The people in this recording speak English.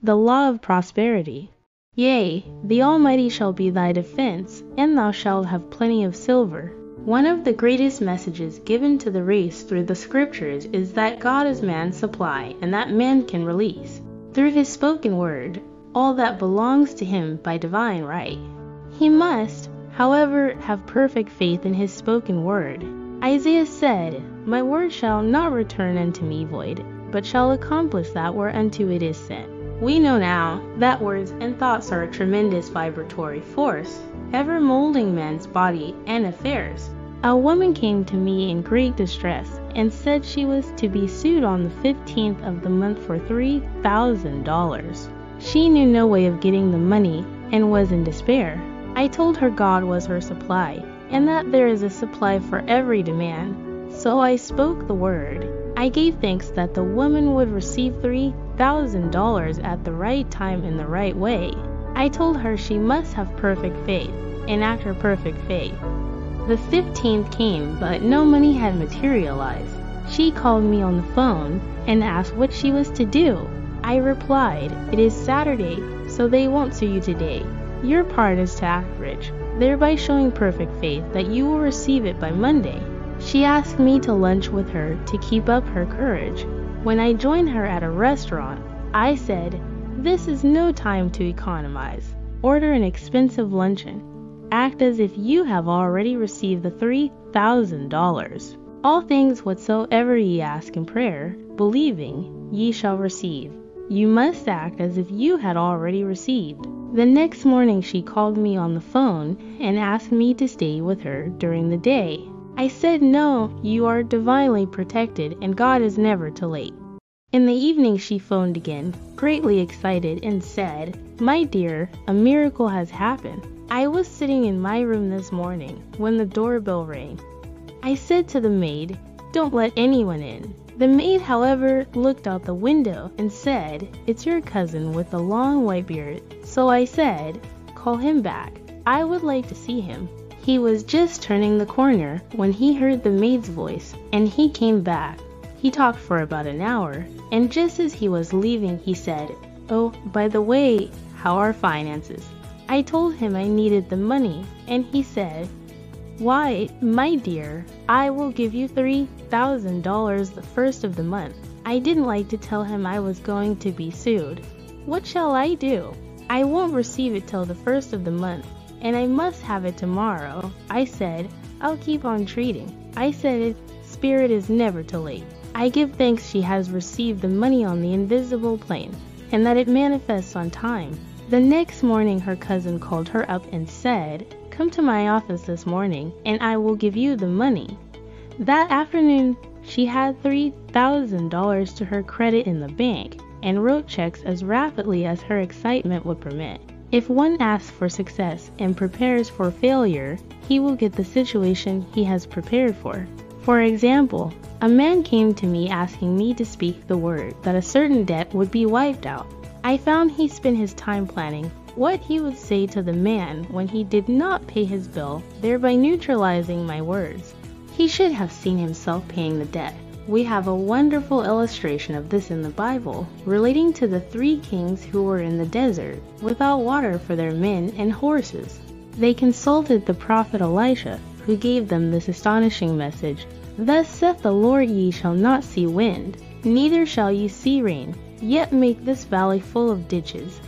the law of prosperity. Yea, the Almighty shall be thy defense, and thou shalt have plenty of silver. One of the greatest messages given to the race through the scriptures is that God is man's supply and that man can release, through his spoken word, all that belongs to him by divine right. He must, however, have perfect faith in his spoken word. Isaiah said, My word shall not return unto me void, but shall accomplish that whereunto it is sent. We know now that words and thoughts are a tremendous vibratory force, ever molding man's body and affairs. A woman came to me in great distress and said she was to be sued on the 15th of the month for $3,000. She knew no way of getting the money and was in despair. I told her God was her supply, and that there is a supply for every demand. So I spoke the word. I gave thanks that the woman would receive $3,000 at the right time in the right way. I told her she must have perfect faith, and act her perfect faith. The 15th came, but no money had materialized. She called me on the phone and asked what she was to do. I replied, It is Saturday, so they won't sue you today. Your part is to act rich, thereby showing perfect faith that you will receive it by Monday. She asked me to lunch with her to keep up her courage. When I joined her at a restaurant, I said, This is no time to economize. Order an expensive luncheon. Act as if you have already received the $3,000. All things whatsoever ye ask in prayer, believing, ye shall receive. You must act as if you had already received. The next morning she called me on the phone and asked me to stay with her during the day. I said no, you are divinely protected and God is never too late. In the evening she phoned again, greatly excited, and said, My dear, a miracle has happened. I was sitting in my room this morning when the doorbell rang. I said to the maid, Don't let anyone in. The maid, however, looked out the window and said, It's your cousin with the long white beard. So I said, Call him back. I would like to see him. He was just turning the corner when he heard the maid's voice, and he came back. He talked for about an hour, and just as he was leaving, he said, Oh, by the way, how are finances? I told him I needed the money, and he said, Why, my dear, I will give you $3,000 the first of the month. I didn't like to tell him I was going to be sued. What shall I do? I won't receive it till the first of the month, and I must have it tomorrow. I said, I'll keep on treating. I said, Spirit is never too late. I give thanks she has received the money on the invisible plane, and that it manifests on time. The next morning her cousin called her up and said, Come to my office this morning, and I will give you the money. That afternoon, she had $3,000 to her credit in the bank, and wrote checks as rapidly as her excitement would permit. If one asks for success and prepares for failure, he will get the situation he has prepared for. For example, a man came to me asking me to speak the word that a certain debt would be wiped out. I found he spent his time planning what he would say to the man when he did not pay his bill, thereby neutralizing my words. He should have seen himself paying the debt. We have a wonderful illustration of this in the Bible, relating to the 3 kings who were in the desert, without water for their men and horses. They consulted the prophet Elisha, who gave them this astonishing message, Thus saith the Lord, ye shall not see wind, neither shall ye see rain, yet make this valley full of ditches,